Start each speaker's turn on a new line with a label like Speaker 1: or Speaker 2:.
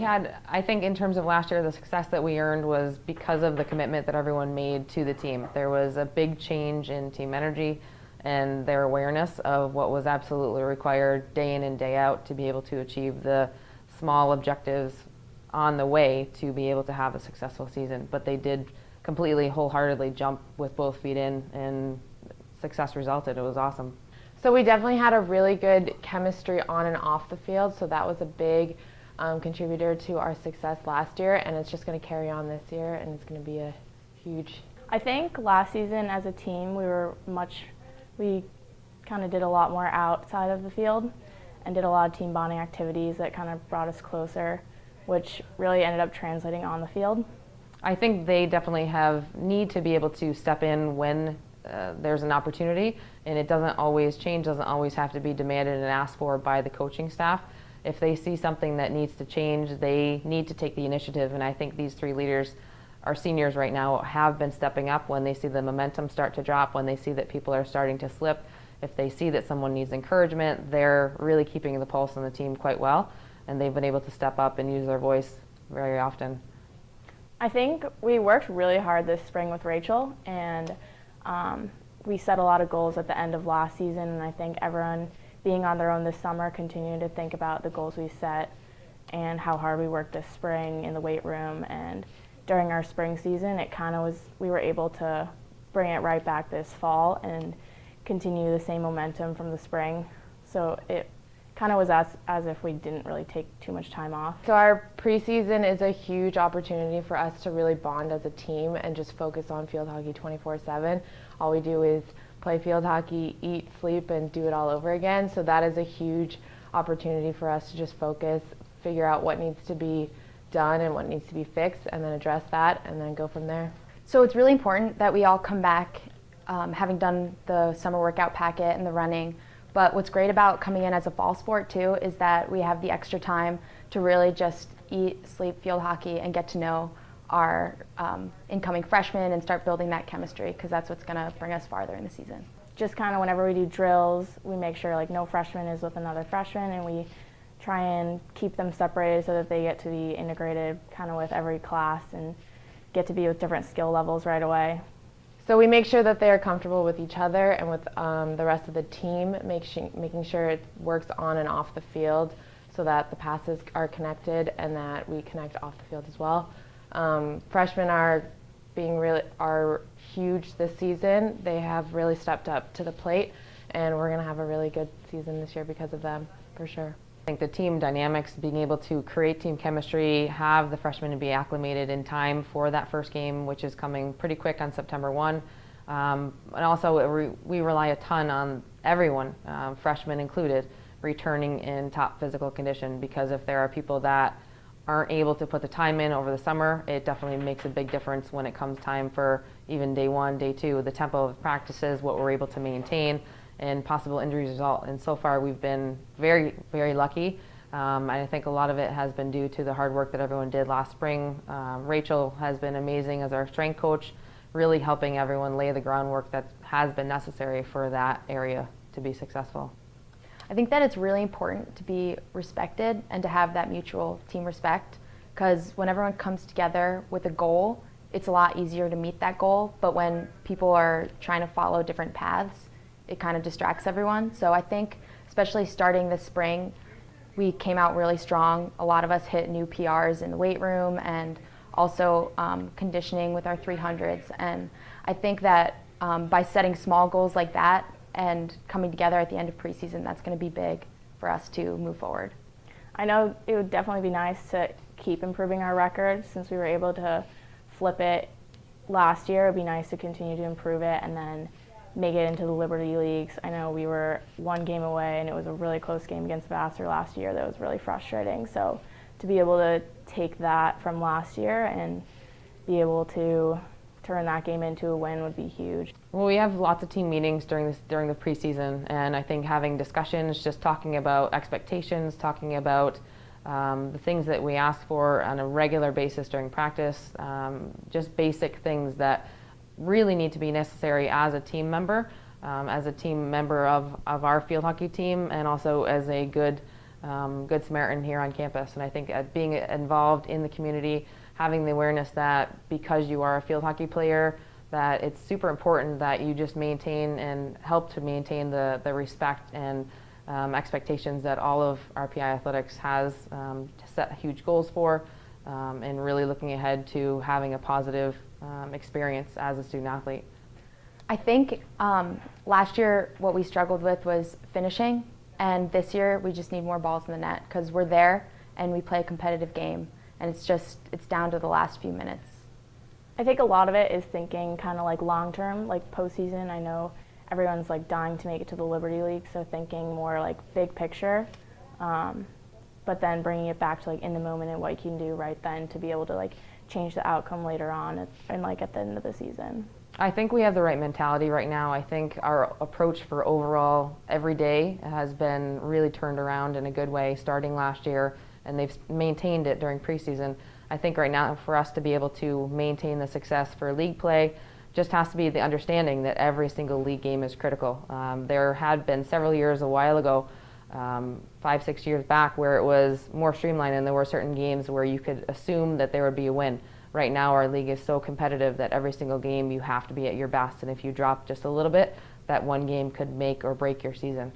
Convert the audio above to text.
Speaker 1: I think in terms of last year, the success that we earned was because of the commitment that everyone made to the team. There was a big change in team energy and their awareness of what was absolutely required day in and day out to be able to achieve the small objectives on the way to be able to have a successful season. But they did completely, wholeheartedly jump with both feet in, and success resulted. It was awesome.
Speaker 2: So we definitely had a really good chemistry on and off the field, so that was a big contributor to our success last year, and it's just going to carry on this year, and it's going to be a huge...
Speaker 3: I think last season as a team we kind of did a lot more outside of the field and did a lot of team bonding activities that kind of brought us closer, which really ended up translating on the field.
Speaker 1: I think they definitely need to be able to step in when there's an opportunity, and it doesn't always change, doesn't always have to be demanded and asked for by the coaching staff. If they see something that needs to change, they need to take the initiative, and I think these three leaders, our seniors right now, have been stepping up when they see the momentum start to drop, when they see that people are starting to slip. If they see that someone needs encouragement, they're really keeping the pulse on the team quite well, and they've been able to step up and use their voice very often.
Speaker 3: I think we worked really hard this spring with Rachel, and we set a lot of goals at the end of last season, and I think everyone being on their own this summer continued to think about the goals we set and how hard we worked this spring in the weight room. And during our spring season, we were able to bring it right back this fall and continue the same momentum from the spring. So it kind of was as if we didn't really take too much time off.
Speaker 2: So our preseason is a huge opportunity for us to really bond as a team and just focus on field hockey 24/7. All we do is play field hockey, eat, sleep, and do it all over again. So that is a huge opportunity for us to just focus, figure out what needs to be done and what needs to be fixed, and then address that, and then go from there.
Speaker 4: So it's really important that we all come back having done the summer workout packet and the running. But what's great about coming in as a fall sport too is that we have the extra time to really just eat, sleep, field hockey, and get to know our incoming freshmen and start building that chemistry, because that's what's going to bring us farther in the season.
Speaker 3: Just kind of whenever we do drills, we make sure like no freshman is with another freshman, and we try and keep them separated so that they get to be integrated kind of with every class and get to be with different skill levels right away.
Speaker 2: So we make sure that they are comfortable with each other and with the rest of the team, making sure it works on and off the field so that the passes are connected and that we connect off the field as well. Freshmen are huge this season. They have really stepped up to the plate, and we're going to have a really good season this year because of them, for sure.
Speaker 1: I think the team dynamics, being able to create team chemistry, have the freshmen be acclimated in time for that first game, which is coming pretty quick on September 1. And also we rely a ton on everyone, freshmen included, returning in top physical condition, because if there are people that aren't able to put the time in over the summer, it definitely makes a big difference when it comes time for even day one, day two, the tempo of practices, what we're able to maintain, and possible injuries result. And so far we've been very, very lucky. I think a lot of it has been due to the hard work that everyone did last spring. Rachel has been amazing as our strength coach, really helping everyone lay the groundwork that has been necessary for that area to be successful.
Speaker 4: I think that it's really important to be respected and to have that mutual team respect, because when everyone comes together with a goal, it's a lot easier to meet that goal. But when people are trying to follow different paths, it kind of distracts everyone. So I think, especially starting this spring, we came out really strong. A lot of us hit new PRs in the weight room and also conditioning with our 300s. And I think that by setting small goals like that and coming together at the end of preseason, that's going to be big for us to move forward.
Speaker 3: I know it would definitely be nice to keep improving our record. Since we were able to flip it last year, it would be nice to continue to improve it and then make it into the Liberty Leagues. I know we were one game away, and it was a really close game against Vassar last year that was really frustrating. So to be able to take that from last year and be able to turn that game into a win would be huge.
Speaker 1: Well, we have lots of team meetings during the preseason, and I think having discussions, just talking about expectations, talking about the things that we ask for on a regular basis during practice, just basic things that really need to be necessary as a team member of our field hockey team, and also as a good Good Samaritan here on campus. And I think being involved in the community, having the awareness that because you are a field hockey player, that it's super important that you just maintain and help to maintain the respect and expectations that all of RPI athletics has to set huge goals for, and really looking ahead to having a positive experience as a student athlete.
Speaker 4: I think last year what we struggled with was finishing, and this year we just need more balls in the net because we're there and we play a competitive game, and it's down to the last few minutes.
Speaker 3: I think a lot of it is thinking kind of like long term, like postseason. I know everyone's like dying to make it to the Liberty League, so thinking more like big picture, but then bringing it back to like in the moment and what you can do right then to be able to like change the outcome later on and like at the end of the season.
Speaker 1: I think we have the right mentality right now. I think our approach for overall every day has been really turned around in a good way starting last year, and they've maintained it during preseason. I think right now for us to be able to maintain the success for league play just has to be the understanding that every single league game is critical. There had been several years a while ago, 5-6 years back, where it was more streamlined and there were certain games where you could assume that there would be a win. Right now our league is so competitive that every single game you have to be at your best, and if you drop just a little bit, that one game could make or break your season.